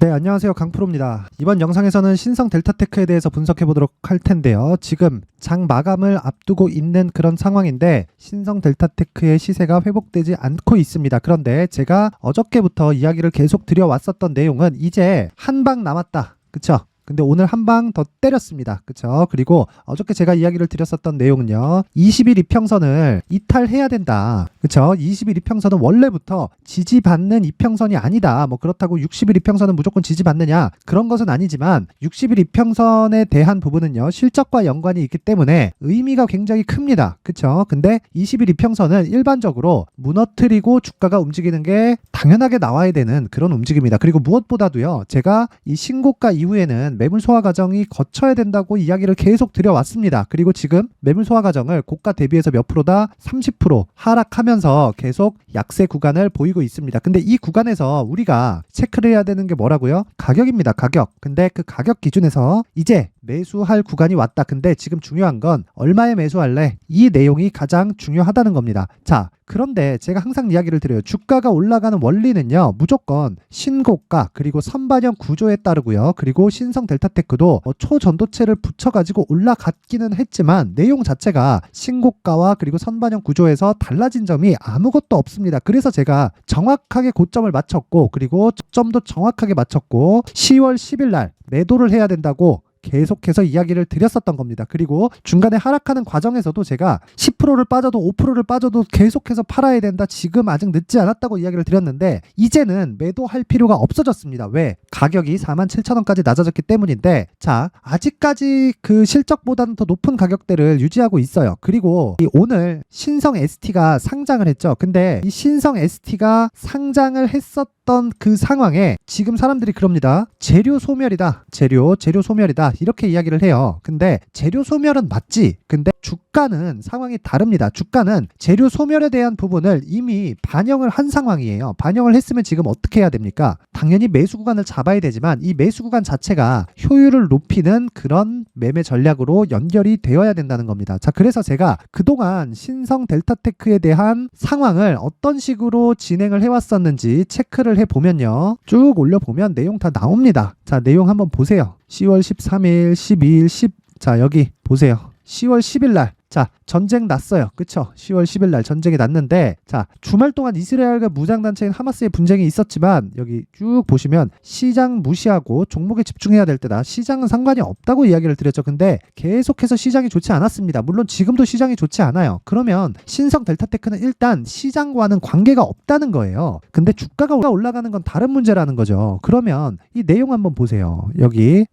네, 안녕하세요. 강프로입니다. 이번 영상에서는 신성 델타테크에 대해서 분석해 보도록 할 텐데요. 지금 장 마감을 앞두고 있는 그런 상황인데 신성 델타테크의 시세가 회복되지 않고 있습니다. 그런데 제가 어저께부터 이야기를 계속 드려왔었던 내용은 이제 한 방 남았다. 그쵸? 근데 오늘 한 방 더 때렸습니다. 그쵸? 그리고 어저께 제가 이야기를 드렸었던 내용은요. 20일 이평선을 이탈해야 된다. 그쵸? 20일 이평선은 원래부터 지지받는 이평선이 아니다. 뭐 그렇다고 60일 이평선은 무조건 지지받느냐? 그런 것은 아니지만 60일 이평선에 대한 부분은요. 실적과 연관이 있기 때문에 의미가 굉장히 큽니다. 그쵸? 근데 20일 이평선은 일반적으로 무너뜨리고 주가가 움직이는 게 당연하게 나와야 되는 그런 움직임이다. 그리고 무엇보다도요. 제가 이 신고가 이후에는 매물 소화 과정이 거쳐야 된다고 이야기를 계속 드려왔습니다. 그리고 지금 매물 소화 과정을 고가 대비해서 몇 프로다? 30% 하락하면서 계속 약세 구간을 보이고 있습니다. 근데 이 구간에서 우리가 체크를 해야 되는 게 뭐라고요? 가격입니다. 가격. 근데 그 가격 기준에서 이제 매수할 구간이 왔다. 근데 지금 중요한 건 얼마에 매수할래? 이 내용이 가장 중요하다는 겁니다. 자, 그런데 제가 항상 이야기를 드려요. 주가가 올라가는 원리는요. 무조건 신고가 그리고 선반영 구조에 따르고요. 그리고 신성 델타테크도 초전도체를 붙여가지고 올라갔기는 했지만 내용 자체가 신고가와 그리고 선반영 구조에서 달라진 점이 아무것도 없습니다. 그래서 제가 정확하게 고점을 맞췄고 그리고 저점도 정확하게 맞췄고 10월 10일 날 매도를 해야 된다고 계속해서 이야기를 드렸었던 겁니다. 그리고 중간에 하락하는 과정에서도 제가 10%를 빠져도 5%를 빠져도 계속해서 팔아야 된다. 지금 아직 늦지 않았다고 이야기를 드렸는데 이제는 매도할 필요가 없어졌습니다. 왜? 가격이 47,000원까지 낮아졌기 때문인데 자, 아직까지 그 실적보다는 더 높은 가격대를 유지하고 있어요. 그리고 오늘 신성 ST가 상장을 했죠. 근데 이 신성 ST가 상장을 했었던 그 상황에 지금 사람들이 그럽니다. 재료 소멸이다. 재료 소멸이다. 이렇게 이야기를 해요. 근데 재료 소멸은 맞지. 근데 주가는 상황이 다릅니다. 주가는 재료 소멸에 대한 부분을 이미 반영을 한 상황이에요. 반영을 했으면 지금 어떻게 해야 됩니까? 당연히 매수 구간을 잡아야 되지만 이 매수 구간 자체가 효율을 높이는 그런 매매 전략으로 연결이 되어야 된다는 겁니다. 자, 그래서 제가 그동안 신성 델타테크에 대한 상황을 어떤 식으로 진행을 해왔었는지 체크를 해보면요. 쭉 올려보면 내용 다 나옵니다. 자, 내용 한번 보세요. 10월 13일, 12일, 자, 여기 보세요. 10월 10일 날. 자, 전쟁 났어요. 그쵸? 10월 10일 날 전쟁이 났는데 자, 주말 동안 이스라엘과 무장단체인 하마스의 분쟁이 있었지만 여기 쭉 보시면 시장 무시하고 종목에 집중해야 될 때다. 시장은 상관이 없다고 이야기를 드렸죠. 근데 계속해서 시장이 좋지 않았습니다. 물론 지금도 시장이 좋지 않아요. 그러면 신성 델타테크는 일단 시장과는 관계가 없다는 거예요. 근데 주가가 올라가는 건 다른 문제라는 거죠. 그러면 이 내용 한번 보세요. 여기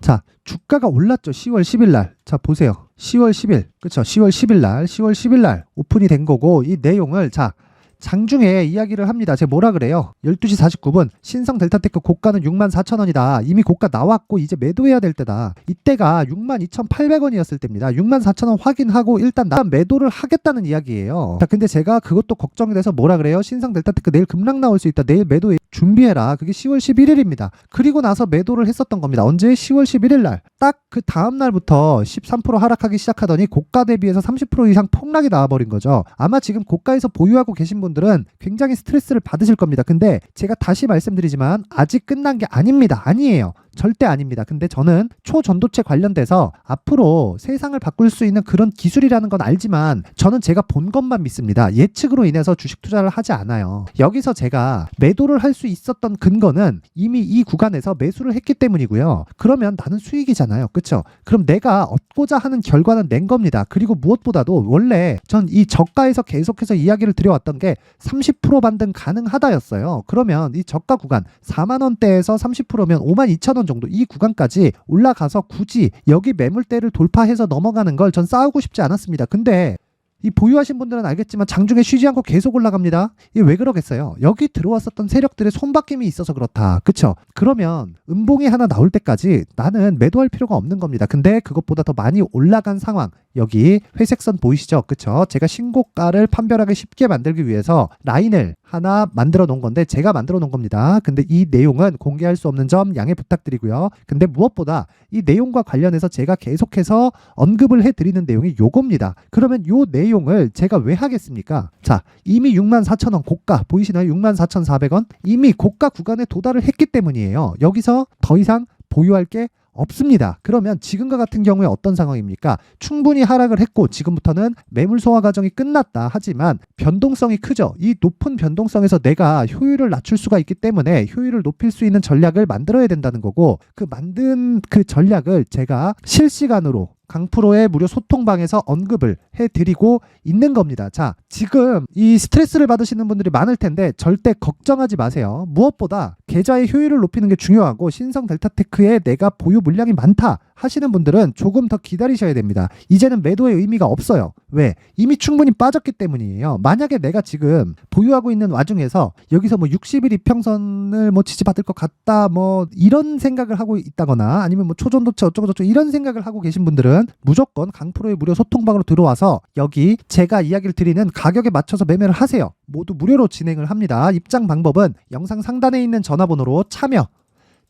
자, 주가가 올랐죠. 10월 10일 날. 자, 보세요. 10월 10일. 그쵸? 10월 10일 날 오픈이 된 거고 이 내용을 자, 장중에 이야기를 합니다. 제가 뭐라 그래요? 12시 49분 신성 델타테크 고가는 64,000원이다. 이미 고가 나왔고 이제 매도해야 될 때다. 이때가 62,800원이었을 때입니다. 64,000원 확인하고 일단 나 매도를 하겠다는 이야기예요. 자, 근데 제가 그것도 걱정이 돼서 뭐라 그래요? 신성 델타테크 내일 급락 나올 수 있다. 내일 매도 준비해라. 그게 10월 11일입니다. 그리고 나서 매도를 했었던 겁니다. 언제? 10월 11일 날. 딱 그 다음 날부터 13% 하락하기 시작하더니 고가 대비해서 30% 이상 폭락이 나와버린 거죠. 아마 지금 고가에서 보유하고 계신 분들은 굉장히 스트레스를 받으실 겁니다. 근데 제가 다시 말씀드리지만 아직 끝난 게 아닙니다. 아니에요. 절대 아닙니다. 근데 저는 초전도체 관련돼서 앞으로 세상을 바꿀 수 있는 그런 기술이라는 건 알지만 저는 제가 본 것만 믿습니다. 예측으로 인해서 주식 투자를 하지 않아요. 여기서 제가 매도를 할 수 있었던 근거는 이미 이 구간에서 매수를 했기 때문이고요. 그러면 나는 수익이잖아요. 그렇죠? 그럼 내가 얻고자 하는 결과는 낸 겁니다. 그리고 무엇보다도 원래 전 이 저가에서 계속해서 이야기를 드려왔던 게 30% 반등 가능하다였어요. 그러면 이 저가 구간 4만 원대에서 30%면 52,000원 정도 이 구간까지 올라가서 굳이 여기 매물대를 돌파해서 넘어가는 걸 전 싸우고 싶지 않았습니다. 근데 이 보유하신 분들은 알겠지만 장중에 쉬지 않고 계속 올라갑니다. 이게 왜 그러겠어요? 여기 들어왔었던 세력들의 손바뀜이 있어서 그렇다. 그쵸? 그러면 음봉이 하나 나올 때까지 나는 매도할 필요가 없는 겁니다. 근데 그것보다 더 많이 올라간 상황, 여기 회색선 보이시죠? 그쵸? 제가 신고가를 판별하기 쉽게 만들기 위해서 라인을 하나 만들어 놓은 건데 제가 만들어 놓은 겁니다. 근데 이 내용은 공개할 수 없는 점 양해 부탁드리고요. 근데 무엇보다 이 내용과 관련해서 제가 계속해서 언급을 해드리는 내용이 요겁니다. 그러면 요 내용을 제가 왜 하겠습니까? 자, 이미 64,000원 고가 보이시나요? 64,400원 이미 고가 구간에 도달을 했기 때문이에요. 여기서 더 이상 보유할 게 없습니다. 그러면 지금과 같은 경우에 어떤 상황입니까? 충분히 하락을 했고 지금부터는 매물 소화 과정이 끝났다. 하지만 변동성이 크죠. 이 높은 변동성에서 내가 효율을 낮출 수가 있기 때문에 효율을 높일 수 있는 전략을 만들어야 된다는 거고, 그 만든 그 전략을 제가 실시간으로 강프로의 무료 소통방에서 언급을 해드리고 있는 겁니다. 자, 지금 이 스트레스를 받으시는 분들이 많을 텐데 절대 걱정하지 마세요. 무엇보다 계좌의 효율을 높이는 게 중요하고 신성 델타테크에 내가 보유 물량이 많다 하시는 분들은 조금 더 기다리셔야 됩니다. 이제는 매도의 의미가 없어요. 왜? 이미 충분히 빠졌기 때문이에요. 만약에 내가 지금 보유하고 있는 와중에서 여기서 뭐 60일 이평선을 뭐 지지받을 것 같다 뭐 이런 생각을 하고 있다거나 아니면 뭐 초전도체 어쩌고저쩌고 이런 생각을 하고 계신 분들은 무조건 강프로의 무료 소통방으로 들어와서 여기 제가 이야기를 드리는 가격에 맞춰서 매매를 하세요. 모두 무료로 진행을 합니다. 입장 방법은 영상 상단에 있는 전화번호로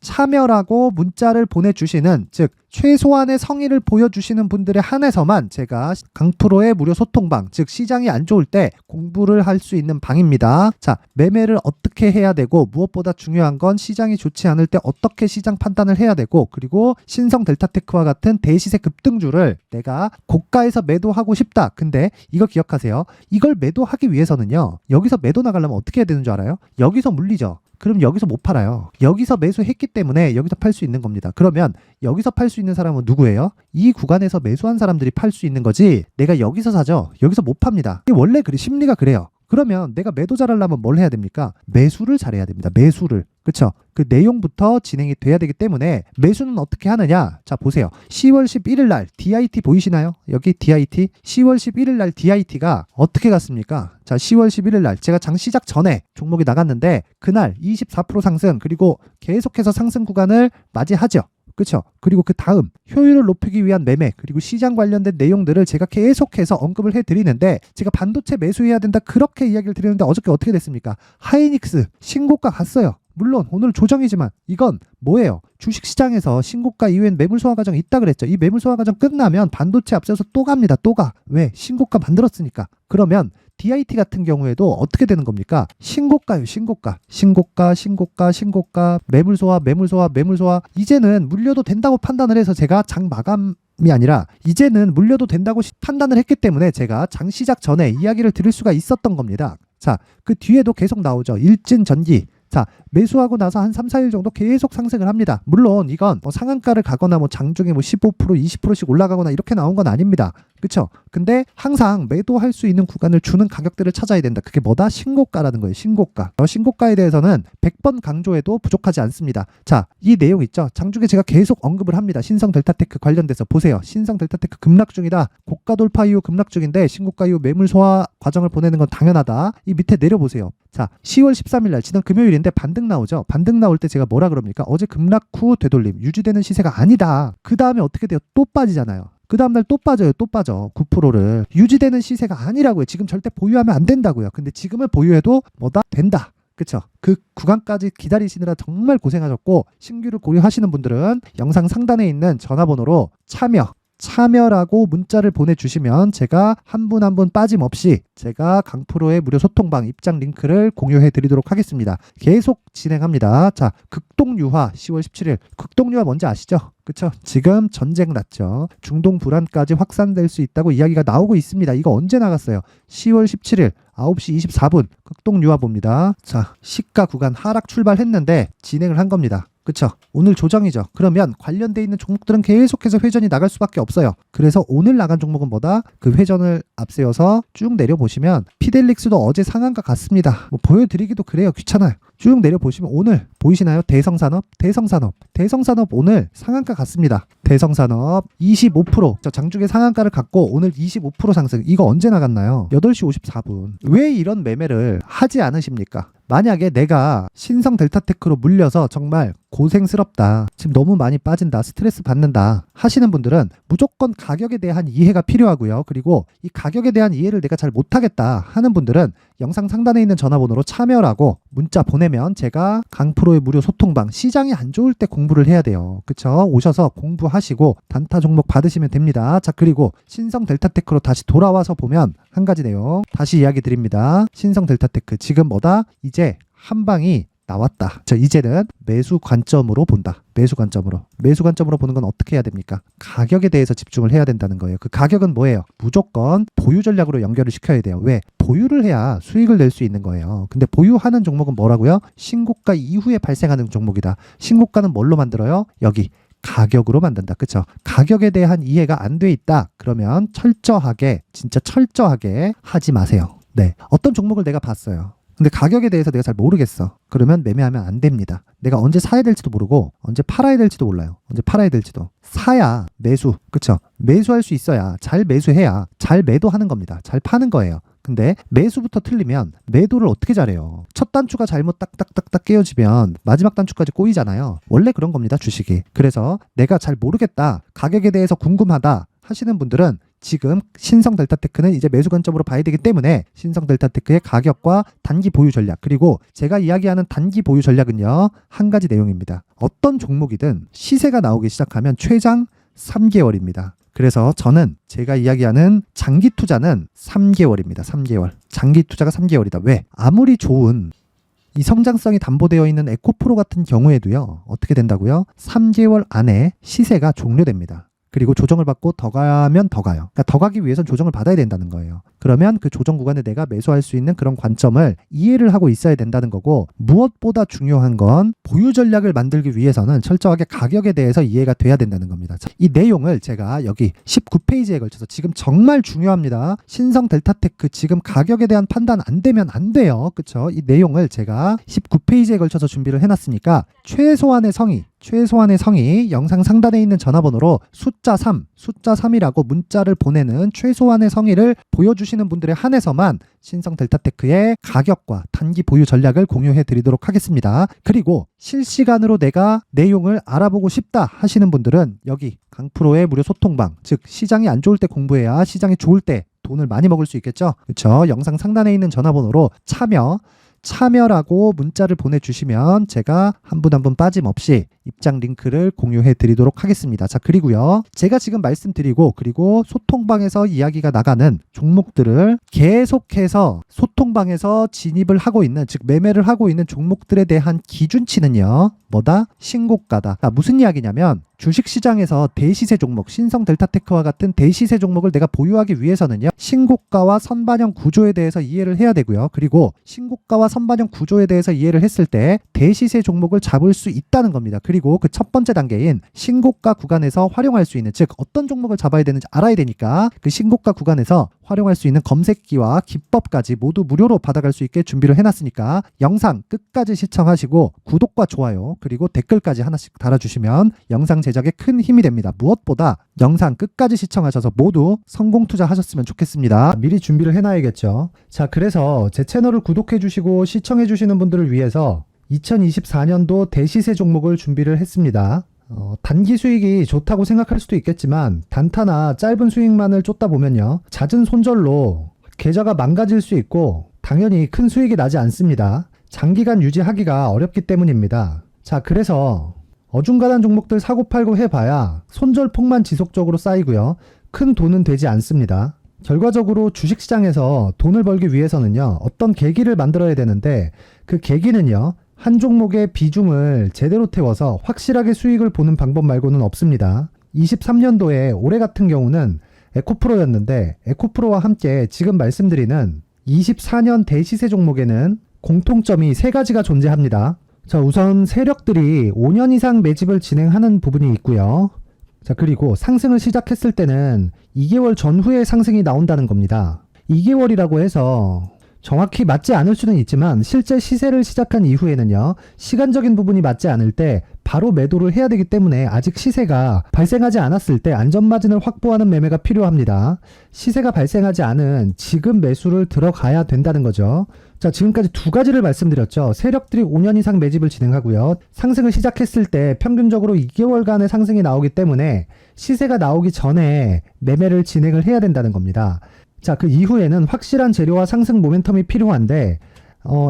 참여라고 문자를 보내주시는, 즉 최소한의 성의를 보여주시는 분들에 한해서만 제가 강프로의 무료 소통방, 즉 시장이 안 좋을 때 공부를 할 수 있는 방입니다. 자, 매매를 어떻게 해야 되고 무엇보다 중요한 건 시장이 좋지 않을 때 어떻게 시장 판단을 해야 되고, 그리고 신성 델타테크와 같은 대시세 급등주를 내가 고가에서 매도하고 싶다. 근데 이거 기억하세요. 이걸 매도하기 위해서는요, 여기서 매도 나가려면 어떻게 해야 되는 줄 알아요? 여기서 물리죠. 그럼 여기서 못 팔아요. 여기서 매수했기 때문에 여기서 팔 수 있는 겁니다. 그러면 여기서 팔 수 있는 사람은 누구예요? 이 구간에서 매수한 사람들이 팔 수 있는 거지, 내가 여기서 사죠. 여기서 못 팝니다. 원래 그래, 심리가 그래요. 그러면 내가 매도 잘하려면 뭘 해야 됩니까? 매수를 잘해야 됩니다. 매수를. 그쵸? 그 내용부터 진행이 돼야 되기 때문에 매수는 어떻게 하느냐? 자, 보세요. 10월 11일 날 DIT 보이시나요? 여기 DIT. 10월 11일 날 DIT가 어떻게 갔습니까? 자, 10월 11일 날 제가 장 시작 전에 종목이 나갔는데 그날 24% 상승, 그리고 계속해서 상승 구간을 맞이하죠. 그렇죠? 그리고 그 다음 효율을 높이기 위한 매매, 그리고 시장 관련된 내용들을 제가 계속해서 언급을 해드리는데, 제가 반도체 매수해야 된다 그렇게 이야기를 드리는데 어저께 어떻게 됐습니까? 하이닉스 신고가 갔어요. 물론 오늘 조정이지만 이건 뭐예요? 주식시장에서 신고가 이후엔 매물 소화 과정이 있다 그랬죠. 이 매물 소화 과정 끝나면 반도체 앞서서 또 갑니다. 또 가. 왜? 신고가 만들었으니까. 그러면 DIT 같은 경우에도 어떻게 되는 겁니까? 신고가요, 신고가. 신고가. 매물 소화. 이제는 물려도 된다고 판단을 해서 제가 장 마감이 아니라 이제는 물려도 된다고 판단을 했기 때문에 제가 장 시작 전에 이야기를 드릴 수가 있었던 겁니다. 자, 그 뒤에도 계속 나오죠. 일진전기. 자, 매수하고 나서 한 3, 4일 정도 계속 상승을 합니다. 물론 이건 뭐 상한가를 가거나 뭐 장중에 뭐 15%, 20%씩 올라가거나 이렇게 나온 건 아닙니다. 그쵸? 근데 항상 매도할 수 있는 구간을 주는 가격들을 찾아야 된다. 그게 뭐다? 신고가라는 거예요. 신고가. 신고가에 대해서는 100번 강조해도 부족하지 않습니다. 자, 이 내용 있죠? 장중에 제가 계속 언급을 합니다. 신성 델타테크 관련돼서 보세요. 신성 델타테크 급락 중이다. 고가 돌파 이후 급락 중인데 신고가 이후 매물 소화 과정을 보내는 건 당연하다. 이 밑에 내려보세요. 자, 10월 13일 날 지난 금요일인데 반등 나오죠. 반등 나올 때 제가 뭐라 그럽니까? 어제 급락 후 되돌림, 유지되는 시세가 아니다. 그 다음에 어떻게 돼요? 또 빠지잖아요. 그 다음날 또 빠져요. 또 빠져. 9%를. 유지되는 시세가 아니라고요. 지금 절대 보유하면 안 된다고요. 근데 지금은 보유해도 뭐다? 된다. 그쵸? 그 구간까지 기다리시느라 정말 고생하셨고, 신규를 고려하시는 분들은 영상 상단에 있는 전화번호로 참여라고 문자를 보내주시면 제가 한 분 한 분 빠짐없이 제가 강프로의 무료 소통방 입장 링크를 공유해 드리도록 하겠습니다. 계속 진행합니다. 자, 극동유화 10월 17일. 극동유화 뭔지 아시죠? 그쵸? 지금 전쟁 났죠. 중동 불안까지 확산될 수 있다고 이야기가 나오고 있습니다. 이거 언제 나갔어요? 10월 17일 9시 24분 극동유화 봅니다. 자, 시가 구간 하락 출발했는데 진행을 한 겁니다. 그쵸? 오늘 조정이죠. 그러면 관련돼 있는 종목들은 계속해서 회전이 나갈 수밖에 없어요. 그래서 오늘 나간 종목은 뭐다? 그 회전을 앞세워서 쭉 내려보시면 피델릭스도 어제 상한가 갔습니다. 뭐 보여드리기도 그래요. 귀찮아요. 쭉 내려보시면 오늘 보이시나요? 대성산업 오늘 상한가 갔습니다. 대성산업 25%. 저 장중에 상한가를 갔고 오늘 25% 상승. 이거 언제 나갔나요? 8시 54분. 왜 이런 매매를 하지 않으십니까? 만약에 내가 신성 델타테크로 물려서 정말 고생스럽다, 지금 너무 많이 빠진다, 스트레스 받는다 하시는 분들은 무조건 가격에 대한 이해가 필요하고요. 그리고 이 가격에 대한 이해를 내가 잘 못하겠다 하는 분들은 영상 상단에 있는 전화번호로 참여라고 문자 보내면 제가 강프로의 무료 소통방, 시장이 안 좋을 때 공부를 해야 돼요. 그쵸? 오셔서 공부하시고 단타 종목 받으시면 됩니다. 자, 그리고 신성 델타테크로 다시 돌아와서 보면 한 가지 내용 다시 이야기 드립니다. 신성 델타테크 지금 뭐다? 이제 한 방이 나왔다. 자, 이제는 매수 관점으로 본다. 매수 관점으로 보는 건 어떻게 해야 됩니까? 가격에 대해서 집중을 해야 된다는 거예요. 그 가격은 뭐예요? 무조건 보유 전략으로 연결을 시켜야 돼요. 왜? 보유를 해야 수익을 낼 수 있는 거예요. 근데 보유하는 종목은 뭐라고요? 신고가 이후에 발생하는 종목이다. 신고가는 뭘로 만들어요? 여기 가격으로 만든다. 그쵸? 가격에 대한 이해가 안 돼 있다. 그러면 철저하게, 진짜 철저하게 하지 마세요. 네. 어떤 종목을 내가 봤어요. 근데 가격에 대해서 내가 잘 모르겠어. 그러면 매매하면 안 됩니다. 내가 언제 사야 될지도 모르고 언제 팔아야 될지도 몰라요. 언제 팔아야 될지도. 사야 매수. 그쵸? 매수할 수 있어야, 잘 매수해야 잘 매도하는 겁니다. 잘 파는 거예요. 근데 매수부터 틀리면 매도를 어떻게 잘해요? 첫 단추가 잘못 딱딱딱딱 깨어지면 마지막 단추까지 꼬이잖아요. 원래 그런 겁니다, 주식이. 그래서 내가 잘 모르겠다, 가격에 대해서 궁금하다 하시는 분들은 지금 신성 델타테크는 이제 매수 관점으로 봐야 되기 때문에 신성 델타테크의 가격과 단기 보유 전략, 그리고 제가 이야기하는 단기 보유 전략은요, 한 가지 내용입니다. 어떤 종목이든 시세가 나오기 시작하면 최장 3개월입니다. 그래서 저는 제가 이야기하는 장기 투자는 3개월입니다. 3개월. 장기 투자가 3개월이다. 왜? 아무리 좋은 이 성장성이 담보되어 있는 에코프로 같은 경우에도요, 어떻게 된다고요? 3개월 안에 시세가 종료됩니다. 그리고 조정을 받고 더 가면 더 가요. 그러니까 더 가기 위해선 조정을 받아야 된다는 거예요. 그러면 그 조정 구간에 내가 매수할 수 있는 그런 관점을 이해를 하고 있어야 된다는 거고, 무엇보다 중요한 건 보유 전략을 만들기 위해서는 철저하게 가격에 대해서 이해가 돼야 된다는 겁니다. 자, 이 내용을 제가 여기 19페이지에 걸쳐서 지금 정말 중요합니다. 신성 델타테크 지금 가격에 대한 판단 안 되면 안 돼요. 그쵸? 이 내용을 제가 19페이지에 걸쳐서 준비를 해놨으니까 최소한의 성의 영상 상단에 있는 전화번호로 숫자 3이라고 문자를 보내는 최소한의 성의를 보여주시는 분들에 한해서만 신성 델타테크의 가격과 단기 보유 전략을 공유해 드리도록 하겠습니다. 그리고 실시간으로 내가 내용을 알아보고 싶다 하시는 분들은 여기 강프로의 무료 소통방, 즉 시장이 안 좋을 때 공부해야 시장이 좋을 때 돈을 많이 먹을 수 있겠죠. 그렇죠? 영상 상단에 있는 전화번호로 참여라고 문자를 보내주시면 제가 한 분 한 분 빠짐없이 입장 링크를 공유해 드리도록 하겠습니다. 자, 그리고요, 제가 지금 말씀드리고 그리고 소통방에서 이야기가 나가는 종목들을 계속해서 소통방에서 진입을 하고 있는, 즉 매매를 하고 있는 종목들에 대한 기준치는요, 뭐다? 신고가다. 무슨 이야기냐면 주식시장에서 대시세 종목, 신성 델타테크와 같은 대시세 종목을 내가 보유하기 위해서는요, 신고가와 선반영 구조에 대해서 이해를 해야 되고요. 그리고 신고가와 선반영 구조에 대해서 이해를 했을 때 대시세 종목을 잡을 수 있다는 겁니다. 그리고 그 첫 번째 단계인 신고가 구간에서 활용할 수 있는, 즉 어떤 종목을 잡아야 되는지 알아야 되니까 그 신고가 구간에서 활용할 수 있는 검색기와 기법까지 모두 무료로 받아갈 수 있게 준비를 해놨으니까 영상 끝까지 시청하시고 구독과 좋아요 그리고 댓글까지 하나씩 달아주시면 영상 제작에 큰 힘이 됩니다. 무엇보다 영상 끝까지 시청하셔서 모두 성공 투자하셨으면 좋겠습니다. 미리 준비를 해놔야겠죠. 자, 그래서 제 채널을 구독해주시고 시청해주시는 분들을 위해서 2024년도 대시세 종목을 준비를 했습니다. 단기 수익이 좋다고 생각할 수도 있겠지만 단타나 짧은 수익만을 쫓다 보면요, 잦은 손절로 계좌가 망가질 수 있고 당연히 큰 수익이 나지 않습니다. 장기간 유지하기가 어렵기 때문입니다. 자, 그래서 어중간한 종목들 사고 팔고 해봐야 손절폭만 지속적으로 쌓이고요, 큰 돈은 되지 않습니다. 결과적으로 주식시장에서 돈을 벌기 위해서는요, 어떤 계기를 만들어야 되는데 그 계기는요, 한 종목의 비중을 제대로 태워서 확실하게 수익을 보는 방법 말고는 없습니다. 23년도에 올해 같은 경우는 에코프로였는데 에코프로와 함께 지금 말씀드리는 24년 대시세 종목에는 공통점이 3가지가 존재합니다. 자, 우선 세력들이 5년 이상 매집을 진행하는 부분이 있고요. 자, 그리고 상승을 시작했을 때는 2개월 전후에 상승이 나온다는 겁니다. 2개월이라고 해서 정확히 맞지 않을 수는 있지만 실제 시세를 시작한 이후에는요, 시간적인 부분이 맞지 않을 때 바로 매도를 해야 되기 때문에 아직 시세가 발생하지 않았을 때 안전마진을 확보하는 매매가 필요합니다. 시세가 발생하지 않은 지금 매수를 들어가야 된다는 거죠. 자, 지금까지 두 가지를 말씀드렸죠. 세력들이 5년 이상 매집을 진행하고요. 상승을 시작했을 때 평균적으로 2개월간의 상승이 나오기 때문에 시세가 나오기 전에 매매를 진행을 해야 된다는 겁니다. 자, 그 이후에는 확실한 재료와 상승 모멘텀이 필요한데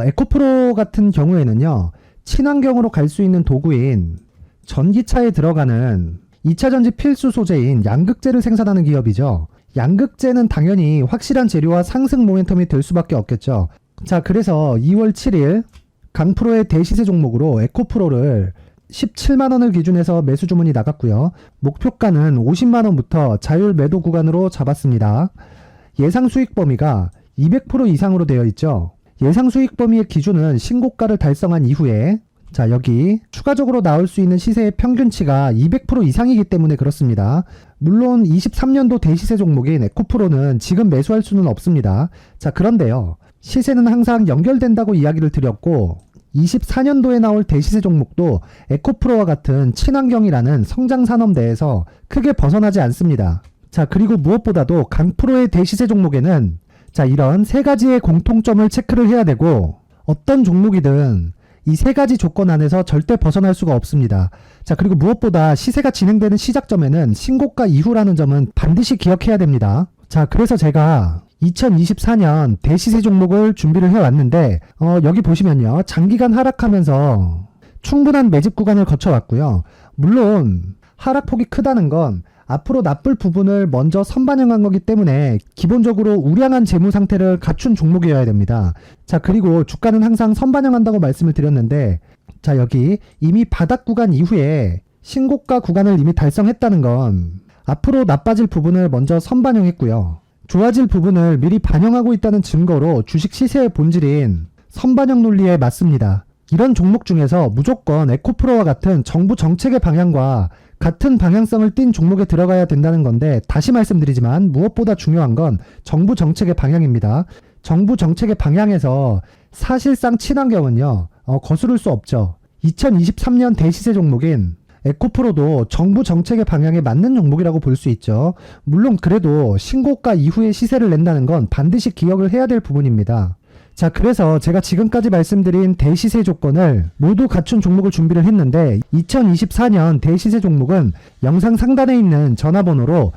에코프로 같은 경우에는요. 친환경으로 갈 수 있는 도구인 전기차에 들어가는 2차전지 필수 소재인 양극재를 생산하는 기업이죠. 양극재는 당연히 확실한 재료와 상승 모멘텀이 될 수밖에 없겠죠. 자, 그래서 2월 7일 강프로의 대시세 종목으로 에코프로를 17만원을 기준해서 매수 주문이 나갔고요. 목표가는 50만원부터 자율 매도 구간으로 잡았습니다. 예상 수익 범위가 200% 이상으로 되어 있죠. 예상 수익 범위의 기준은 신고가를 달성한 이후에 자, 여기 추가적으로 나올 수 있는 시세의 평균치가 200% 이상이기 때문에 그렇습니다. 물론 23년도 대시세 종목인 에코프로는 지금 매수할 수는 없습니다. 자, 그런데요. 시세는 항상 연결된다고 이야기를 드렸고 24년도에 나올 대시세 종목도 에코프로와 같은 친환경이라는 성장산업대에서 크게 벗어나지 않습니다. 자, 그리고 무엇보다도 강프로의 대시세 종목에는 자, 이런 세 가지의 공통점을 체크를 해야 되고 어떤 종목이든 이 세 가지 조건 안에서 절대 벗어날 수가 없습니다. 자, 그리고 무엇보다 시세가 진행되는 시작점에는 신고가 이후라는 점은 반드시 기억해야 됩니다. 자, 그래서 제가 2024년 대시세 종목을 준비를 해왔는데 여기 보시면요. 장기간 하락하면서 충분한 매집 구간을 거쳐왔고요. 물론 하락폭이 크다는 건 앞으로 나쁠 부분을 먼저 선반영한 거기 때문에 기본적으로 우량한 재무 상태를 갖춘 종목이어야 됩니다. 자, 그리고 주가는 항상 선반영한다고 말씀을 드렸는데 자, 여기 이미 바닥 구간 이후에 신고가 구간을 이미 달성했다는 건 앞으로 나빠질 부분을 먼저 선반영했고요. 좋아질 부분을 미리 반영하고 있다는 증거로 주식 시세의 본질인 선반영 논리에 맞습니다. 이런 종목 중에서 무조건 에코프로와 같은 정부 정책의 방향과 같은 방향성을 띈 종목에 들어가야 된다는 건데 다시 말씀드리지만 무엇보다 중요한 건 정부 정책의 방향입니다. 정부 정책의 방향에서 사실상 친환경은요. 거스를 수 없죠. 2023년 대시세 종목인 에코프로도 정부 정책의 방향에 맞는 종목이라고 볼 수 있죠. 물론 그래도 신고가 이후에 시세를 낸다는 건 반드시 기억을 해야 될 부분입니다. 자, 그래서 제가 지금까지 말씀드린 대시세 조건을 모두 갖춘 종목을 준비를 했는데 2024년 대시세 종목은 영상 상단에 있는 전화번호로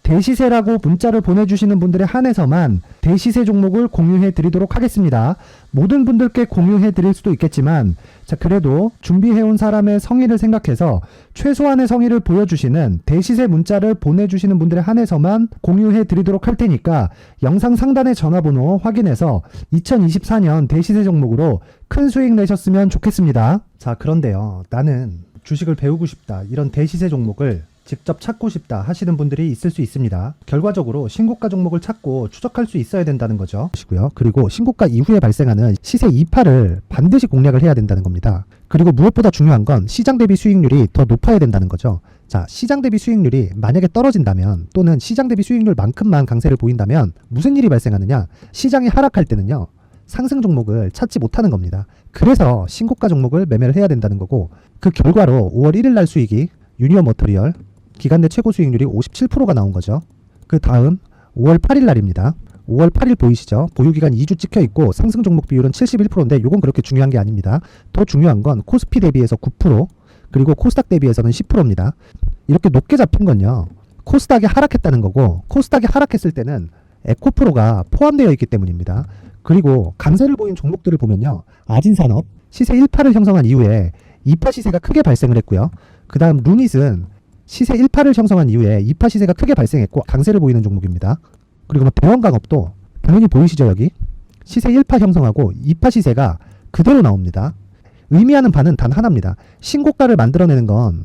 대시세라고 문자를 보내주시는 분들에 한해서만 대시세 종목을 공유해 드리도록 하겠습니다. 모든 분들께 공유해 드릴 수도 있겠지만 자, 그래도 준비해온 사람의 성의를 생각해서 최소한의 성의를 보여주시는 대시세 문자를 보내주시는 분들에 한해서만 공유해 드리도록 할 테니까 영상 상단의 전화번호 확인해서 2024년 대시세 종목으로 큰 수익 내셨으면 좋겠습니다. 자, 그런데요. 나는 주식을 배우고 싶다. 이런 대시세 종목을 직접 찾고 싶다 하시는 분들이 있을 수 있습니다. 결과적으로 신고가 종목을 찾고 추적할 수 있어야 된다는 거죠. 그리고 신고가 이후에 발생하는 시세 이파를 반드시 공략을 해야 된다는 겁니다. 그리고 무엇보다 중요한 건 시장 대비 수익률이 더 높아야 된다는 거죠. 자, 시장 대비 수익률이 만약에 떨어진다면 또는 시장 대비 수익률만큼만 강세를 보인다면 무슨 일이 발생하느냐? 시장이 하락할 때는요. 상승 종목을 찾지 못하는 겁니다. 그래서 신고가 종목을 매매를 해야 된다는 거고 그 결과로 5월 1일 날 수익이 유니온 머터리얼 기간 내 최고 수익률이 57%가 나온 거죠. 그 다음 5월 8일 날입니다. 5월 8일 보이시죠? 보유기간 2주 찍혀 있고 상승 종목 비율은 71%인데 이건 그렇게 중요한 게 아닙니다. 더 중요한 건 코스피 대비해서 9% 그리고 코스닥 대비해서는 10%입니다. 이렇게 높게 잡힌 건요. 코스닥이 하락했다는 거고 코스닥이 하락했을 때는 에코프로가 포함되어 있기 때문입니다. 그리고 강세를 보인 종목들을 보면요. 아진산업 시세 1파를 형성한 이후에 2파 시세가 크게 발생을 했고요. 그 다음 루닛은 시세 1파를 형성한 이후에 2파 시세가 크게 발생했고 강세를 보이는 종목입니다. 그리고 뭐 대원강업도 당연히 보이시죠 여기? 시세 1파 형성하고 2파 시세가 그대로 나옵니다. 의미하는 바는 단 하나입니다. 신고가를 만들어내는 건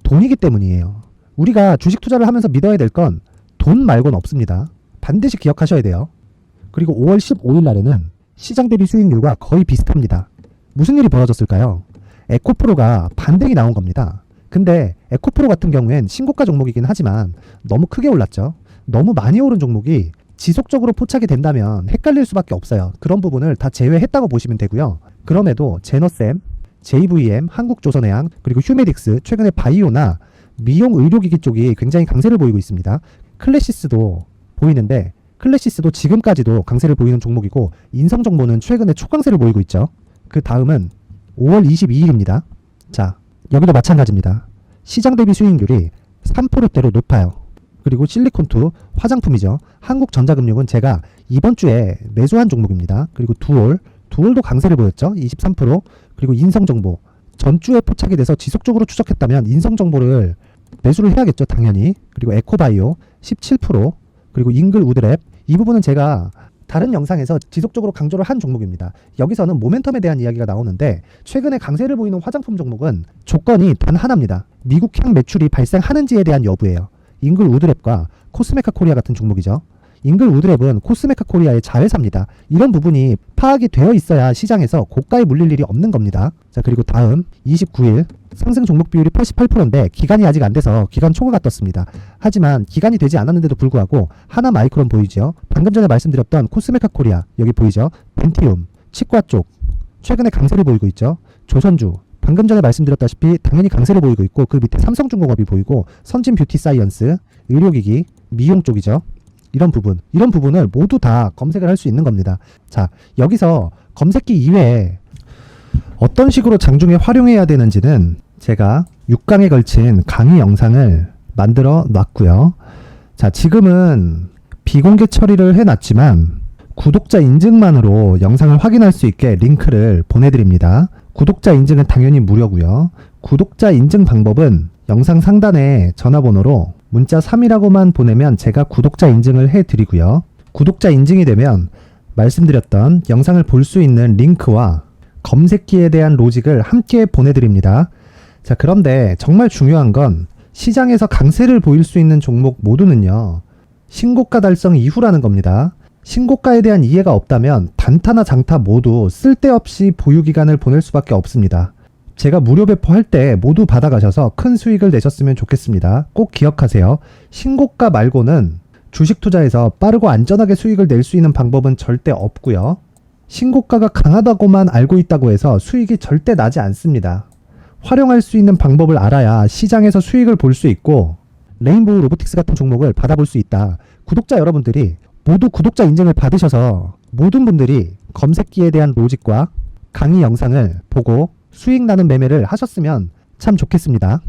돈이기 때문이에요. 우리가 주식 투자를 하면서 믿어야 될 건 돈 말고는 없습니다. 반드시 기억하셔야 돼요. 그리고 5월 15일 날에는 시장 대비 수익률과 거의 비슷합니다. 무슨 일이 벌어졌을까요? 에코프로가 반등이 나온 겁니다. 근데 에코프로 같은 경우엔 신고가 종목이긴 하지만 너무 크게 올랐죠. 너무 많이 오른 종목이 지속적으로 포착이 된다면 헷갈릴 수밖에 없어요. 그런 부분을 다 제외했다고 보시면 되고요. 그럼에도 제너셈, JVM, 한국조선해양, 그리고 휴메딕스, 최근에 바이오나 미용 의료기기 쪽이 굉장히 강세를 보이고 있습니다. 클래시스도 보이는데 클래시스도 지금까지도 강세를 보이는 종목이고 인성정보는 최근에 초강세를 보이고 있죠. 그 다음은 5월 22일입니다. 자, 여기도 마찬가지입니다. 시장 대비 수익률이 3%대로 높아요. 그리고 실리콘투 화장품이죠. 한국전자금융은 제가 이번 주에 매수한 종목입니다. 그리고 두올도 강세를 보였죠. 23%. 그리고 인성정보 전주에 포착이 돼서 지속적으로 추적했다면 인성정보를 매수를 해야겠죠. 당연히. 그리고 에코바이오 17%. 그리고 잉글 우드랩 이 부분은 제가 다른 영상에서 지속적으로 강조를 한 종목입니다. 여기서는 모멘텀에 대한 이야기가 나오는데 최근에 강세를 보이는 화장품 종목은 조건이 단 하나입니다. 미국향 매출이 발생하는지에 대한 여부예요. 잉글 우드랩과 코스메카 코리아 같은 종목이죠. 잉글 우드랩은 코스메카 코리아의 자회사입니다. 이런 부분이 파악이 되어 있어야 시장에서 고가에 물릴 일이 없는 겁니다. 자, 그리고 다음 29일 상승 종목 비율이 88%인데 기간이 아직 안 돼서 기간 초과가 떴습니다. 하지만 기간이 되지 않았는데도 불구하고 하나 마이크론 보이죠. 방금 전에 말씀드렸던 코스메카 코리아 여기 보이죠. 벤티움 치과 쪽 최근에 강세를 보이고 있죠. 조선주 방금 전에 말씀드렸다시피 당연히 강세를 보이고 있고 그 밑에 삼성중공업이 보이고 선진 뷰티 사이언스 의료기기 미용 쪽이죠. 이런 부분을 모두 다 검색을 할 수 있는 겁니다. 자, 여기서 검색기 이외에 어떤 식으로 장중에 활용해야 되는지는 제가 6강에 걸친 강의 영상을 만들어 놨고요. 자, 지금은 비공개 처리를 해놨지만 구독자 인증만으로 영상을 확인할 수 있게 링크를 보내드립니다. 구독자 인증은 당연히 무료고요. 구독자 인증 방법은 영상 상단에 전화번호로 문자 3이라고만 보내면 제가 구독자 인증을 해드리고요. 구독자 인증이 되면 말씀드렸던 영상을 볼 수 있는 링크와 검색기에 대한 로직을 함께 보내드립니다. 자, 그런데 정말 중요한 건 시장에서 강세를 보일 수 있는 종목 모두는요. 신고가 달성 이후라는 겁니다. 신고가에 대한 이해가 없다면 단타나 장타 모두 쓸데없이 보유기간을 보낼 수밖에 없습니다. 제가 무료 배포할 때 모두 받아가셔서 큰 수익을 내셨으면 좋겠습니다. 꼭 기억하세요. 신고가 말고는 주식 투자에서 빠르고 안전하게 수익을 낼 수 있는 방법은 절대 없고요. 신고가가 강하다고만 알고 있다고 해서 수익이 절대 나지 않습니다. 활용할 수 있는 방법을 알아야 시장에서 수익을 볼 수 있고 레인보우 로보틱스 같은 종목을 받아볼 수 있다. 구독자 여러분들이 모두 구독자 인증을 받으셔서 모든 분들이 검색기에 대한 로직과 강의 영상을 보고 수익 나는 매매를 하셨으면 참 좋겠습니다.